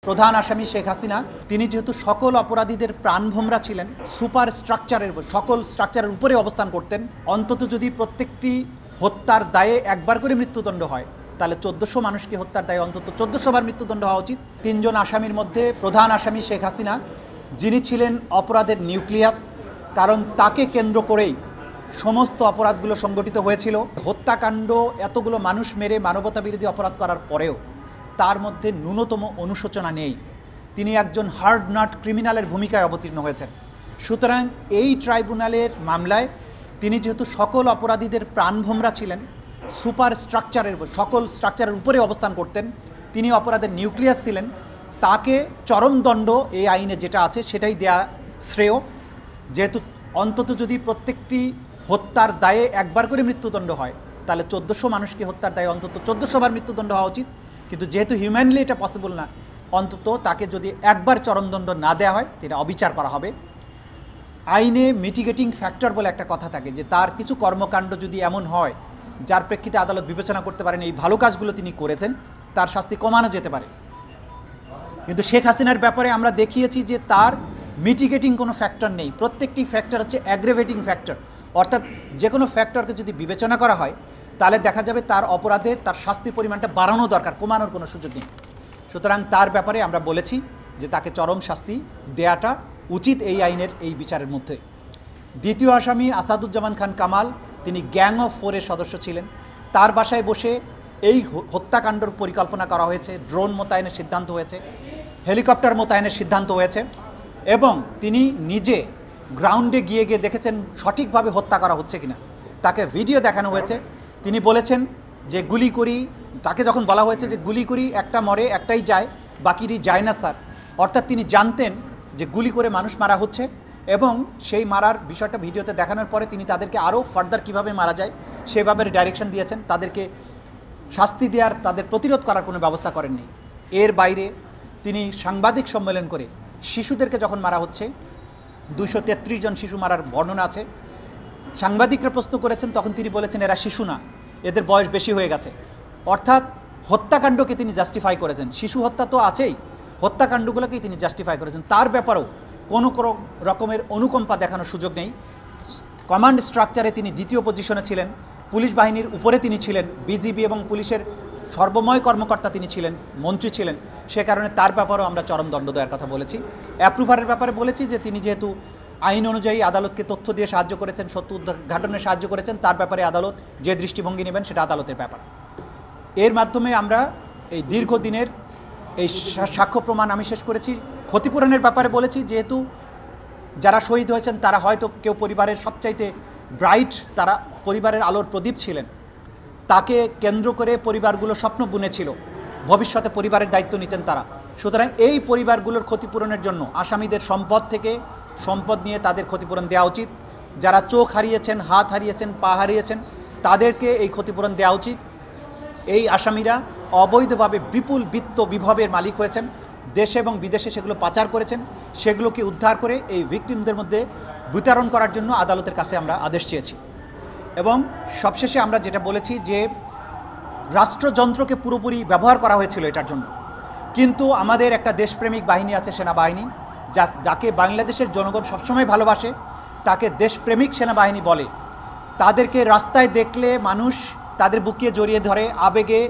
প্রধান আসামি শেখ হাসিনা তিনি যেহেতু সকল অপরাধীদের প্রাণভোমরা ছিলেন, সুপার স্ট্রাকচারের সকল স্ট্রাকচারের উপরে অবস্থান করতেন, অন্তত যদি প্রত্যেকটি হত্যার দায়ে একবার করে মৃত্যুদণ্ড হয় তাহলে 1400 মানুষকে হত্যার দায়ে অন্তত 1400 বার মৃত্যুদণ্ড হওয়া উচিত। 3 জন আসামির মধ্যে প্রধান আসামি শেখ হাসিনা, যিনি ছিলেন অপরাধের নিউক্লিয়াস, কারণ তাকে কেন্দ্র করেই সমস্ত অপরাধগুলো সংগঠিত হয়েছিল। হত্যাকাণ্ড, এতগুলো মানুষ মেরে মানবতা বিরোধী অপরাধ করার পরেও তার মধ্যে ন্যূনতম অনুশোচনা নেই। তিনি একজন হার্ড নাট ক্রিমিনালের ভূমিকায় অবতীর্ণ হয়েছেন। সুতরাং এই ট্রাইব্যুনালের মামলায় তিনি যেহেতু সকল অপরাধীদের প্রাণভোমরা ছিলেন, সুপার স্ট্রাকচারের সকল স্ট্রাকচারের উপরে অবস্থান করতেন, তিনি অপরাধের নিউক্লিয়াস ছিলেন, তাকে চরম দণ্ড এই আইনে যেটা আছে সেটাই দেয়া শ্রেয়। যেহেতু অন্তত যদি প্রত্যেকটি হত্যার দায়ে একবার করে মৃত্যুদণ্ড হয় তাহলে 1400 মানুষকে হত্যার দায়ে অন্তত 1400 বার মৃত্যুদণ্ড হওয়া উচিত। কিন্তু যেহেতু হিউম্যানলি এটা পসিবল না, অন্তত তাকে যদি একবার চরমদণ্ড না দেওয়া হয় এটা অবিচার করা হবে। আইনে মিটিগেটিং ফ্যাক্টর বলে একটা কথা থাকে, যে তার কিছু কর্মকাণ্ড যদি এমন হয় যার প্রেক্ষিতে আদালত বিবেচনা করতে পারেন এই ভালো কাজগুলো তিনি করেছেন, তার শাস্তি কমানো যেতে পারে। কিন্তু শেখ হাসিনার ব্যাপারে আমরা দেখিয়েছি যে তার মিটিগেটিং কোনো ফ্যাক্টর নেই। প্রত্যেকটি ফ্যাক্টর হচ্ছে অ্যাগ্রেভেটিং ফ্যাক্টর, অর্থাৎ যে কোনো ফ্যাক্টরকে যদি বিবেচনা করা হয় তাহলে দেখা যাবে তার অপরাধের তার শাস্তির পরিমাণটা বাড়ানো দরকার, কমানোর কোনো সুযোগ নেই। সুতরাং তার ব্যাপারে আমরা বলেছি যে তাকে চরম শাস্তি দেয়াটা উচিত এই আইনের এই বিচারের মধ্যে। দ্বিতীয় আসামি আসাদুজ্জামান খান কামাল, তিনি গ্যাং অফ 4-এর সদস্য ছিলেন। তার বাসায় বসে এই হত্যাকাণ্ডর পরিকল্পনা করা হয়েছে, ড্রোন মোতায়েনের সিদ্ধান্ত হয়েছে, হেলিকপ্টার মোতায়েনের সিদ্ধান্ত হয়েছে, এবং তিনি নিজে গ্রাউন্ডে গিয়ে গিয়ে দেখেছেন সঠিকভাবে হত্যা করা হচ্ছে কিনা। তাকে ভিডিও দেখানো হয়েছে, তিনি বলেছেন যে গুলি করি, তাকে যখন বলা হয়েছে যে গুলি করি একটা মরে একটাই যায়, বাকিরই যায় না স্যার, অর্থাৎ তিনি জানতেন যে গুলি করে মানুষ মারা হচ্ছে, এবং সেই মারার বিষয়টা ভিডিওতে দেখানোর পরে তিনি তাদেরকে আরও ফার্দার কীভাবে মারা যায় সেভাবে ডাইরেকশন দিয়েছেন, তাদেরকে শাস্তি দেওয়ার, তাদের প্রতিরোধ করার কোনো ব্যবস্থা করেননি। এর বাইরে তিনি সাংবাদিক সম্মেলন করে শিশুদেরকে যখন মারা হচ্ছে, 233 জন শিশু মারার বর্ণনা আছে, সাংবাদিকরা প্রশ্ন করেছেন, তখন তিনি বলেছেন এরা শিশু না, এদের বয়স বেশি হয়ে গেছে। অর্থাৎ হত্যাকাণ্ডকে তিনি জাস্টিফাই করেছেন। শিশু হত্যা তো আছেই, হত্যাকাণ্ডগুলোকেই তিনি জাস্টিফাই করেছেন। তার ব্যাপারেও কোনো রকমের অনুকম্পা দেখানোর সুযোগ নেই। কমান্ড স্ট্রাকচারে তিনি দ্বিতীয় পজিশনে ছিলেন, পুলিশ বাহিনীর উপরে তিনি ছিলেন, বিজিবি এবং পুলিশের সর্বময় কর্মকর্তা তিনি ছিলেন, মন্ত্রী ছিলেন। সে কারণে তার ব্যাপারেও আমরা চরম দণ্ড দেওয়ার কথা বলেছি। অ্যাপ্রুভারের ব্যাপারে বলেছি যে তিনি যেহেতু আইন অনুযায়ী আদালতকে তথ্য দিয়ে সাহায্য করেছেন, সত্য উদ্ঘাটনে সাহায্য করেছেন, তার ব্যাপারে আদালত যে দৃষ্টিভঙ্গি নেবেন সেটা আদালতের ব্যাপার। এর মাধ্যমে আমরা এই দীর্ঘদিনের এই সাক্ষ্য প্রমাণ আমি শেষ করেছি। ক্ষতিপূরণের ব্যাপারে বলেছি, যেহেতু যারা শহীদ হয়েছেন তারা হয়তো কেউ পরিবারের সবচাইতে ব্রাইট, তারা পরিবারের আলোর প্রদীপ ছিলেন, তাকে কেন্দ্র করে পরিবারগুলো স্বপ্ন বুনেছিল ভবিষ্যতে পরিবারের দায়িত্ব নিতেন তারা। সুতরাং এই পরিবারগুলোর ক্ষতিপূরণের জন্য আসামিদের সম্পদ থেকে সম্পদ নিয়ে তাদের ক্ষতিপূরণ দেওয়া উচিত। যারা চোখ হারিয়েছেন, হাত হারিয়েছেন, পা হারিয়েছেন, তাদেরকে এই ক্ষতিপূরণ দেওয়া উচিত। এই আসামিরা অবৈধভাবে বিপুল বিত্ত বিভবের মালিক হয়েছেন, দেশে এবং বিদেশে সেগুলো পাচার করেছেন, সেগুলোকে উদ্ধার করে এই ভিকটিমদের মধ্যে বিতরণ করার জন্য আদালতের কাছে আমরা আদেশ চেয়েছি। এবং সবশেষে আমরা যেটা বলেছি যে রাষ্ট্রযন্ত্রকে পুরোপুরি ব্যবহার করা হয়েছিল এটার জন্য, কিন্তু আমাদের একটা দেশপ্রেমিক বাহিনী আছে, সেনাবাহিনী, যাকে বাংলাদেশের জনগণ সবসময় ভালোবাসে, তাকে দেশপ্রেমিক সেনাবাহিনী বলে। তাদেরকে রাস্তায় দেখলে মানুষ তাদের বুকে জড়িয়ে ধরে, আবেগে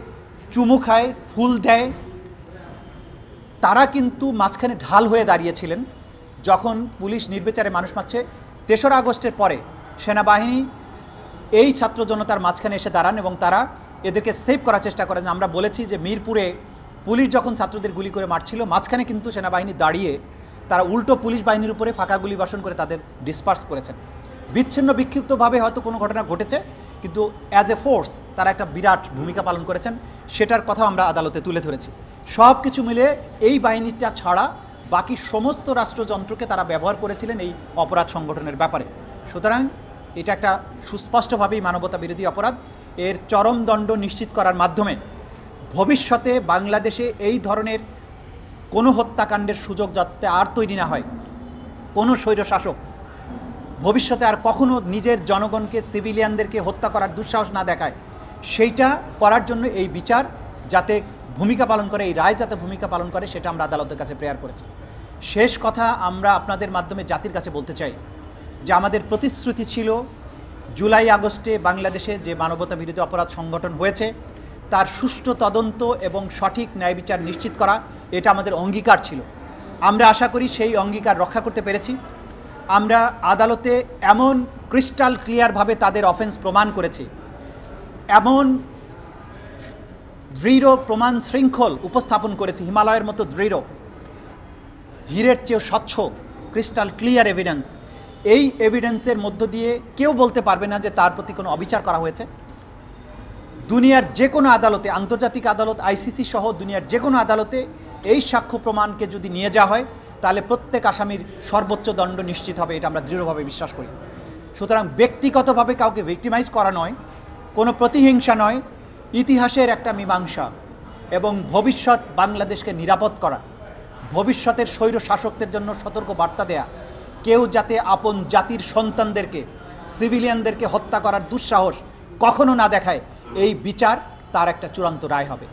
চুমু খায়, ফুল দেয়। তারা কিন্তু মাঝখানে ঢাল হয়ে দাঁড়িয়েছিলেন যখন পুলিশ নির্বিচারে মানুষ মারছে। 3রা আগস্টের পরে সেনাবাহিনী এই ছাত্র জনতার মাঝখানে এসে দাঁড়ান এবং তারা এদেরকে সেভ করার চেষ্টা করেন। আমরা বলেছি যে মিরপুরে পুলিশ যখন ছাত্রদের গুলি করে মারছিল, মাঝখানে কিন্তু সেনাবাহিনী দাঁড়িয়ে তারা উল্টো পুলিশ বাহিনীর উপরে ফাঁকা গুলি বর্ষণ করে তাদের ডিসপার্স করেছেন। বিচ্ছিন্ন বিক্ষিপ্তভাবে হয়তো কোনো ঘটনা ঘটেছে, কিন্তু অ্যাজ এ ফোর্স তারা একটা বিরাট ভূমিকা পালন করেছেন, সেটার কথা আমরা আদালতে তুলে ধরেছি। সব কিছু মিলে এই বাহিনীটা ছাড়া বাকি সমস্ত রাষ্ট্রযন্ত্রকে তারা ব্যবহার করেছিলেন এই অপরাধ সংগঠনের ব্যাপারে। সুতরাং এটা একটা সুস্পষ্টভাবেই মানবতা বিরোধী অপরাধ। এর চরম দণ্ড নিশ্চিত করার মাধ্যমে ভবিষ্যতে বাংলাদেশে এই ধরনের কোনো হত্যাকাণ্ডের সুযোগ যাতে আর তৈরি না হয়, কোনো স্বৈরশাসক ভবিষ্যতে আর কখনো নিজের জনগণকে, সিভিলিয়ানদেরকে হত্যা করার দুঃসাহস না দেখায়, সেইটা করার জন্য এই বিচার যাতে ভূমিকা পালন করে, এই রায় যাতে ভূমিকা পালন করে, সেটা আমরা আদালতের কাছে প্রেয়ার করেছি। শেষ কথা আমরা আপনাদের মাধ্যমে জাতির কাছে বলতে চাই যে আমাদের প্রতিশ্রুতি ছিল জুলাই আগস্টে বাংলাদেশে যে মানবতা বিরোধী অপরাধ সংগঠন হয়েছে তার সুষ্ঠু তদন্ত এবং সঠিক ন্যায় বিচার নিশ্চিত করা, এটা আমাদের অঙ্গীকার ছিল। আমরা আশা করি সেই অঙ্গীকার রক্ষা করতে পেরেছি। আমরা আদালতে এমন ক্রিস্টাল ক্লিয়ারভাবে তাদের অফেন্স প্রমাণ করেছি, এমন দৃঢ় প্রমাণ শৃঙ্খল উপস্থাপন করেছি, হিমালয়ের মতো দৃঢ়, হীরের চেয়েও স্বচ্ছ, ক্রিস্টাল ক্লিয়ার এভিডেন্স। এই এভিডেন্সের মধ্য দিয়ে কেউ বলতে পারবে না যে তার প্রতি কোনো অবিচার করা হয়েছে। দুনিয়ার যে কোনো আদালতে, আন্তর্জাতিক আদালত, আইসিসি সহ দুনিয়ার যে কোনো আদালতে এই সাক্ষ্য প্রমাণকে যদি নিয়ে যাওয়া হয় তাহলে প্রত্যেক আসামির সর্বোচ্চ দণ্ড নিশ্চিত হবে, এটা আমরা দৃঢ়ভাবে বিশ্বাস করি। সুতরাং ব্যক্তিগতভাবে কাউকে ভিক্টিমাইজ করা নয়, কোনো প্রতিহিংসা নয়, ইতিহাসের একটা মীমাংসা এবং ভবিষ্যৎ বাংলাদেশকে নিরাপদ করা, ভবিষ্যতের স্বৈর শাসকদের জন্য সতর্ক বার্তা দেয়া, কেউ যাতে আপন জাতির সন্তানদেরকে, সিভিলিয়ানদেরকে হত্যা করার দুঃসাহস কখনো না দেখায়, এই বিচার তার একটা চূড়ান্ত রায় হবে।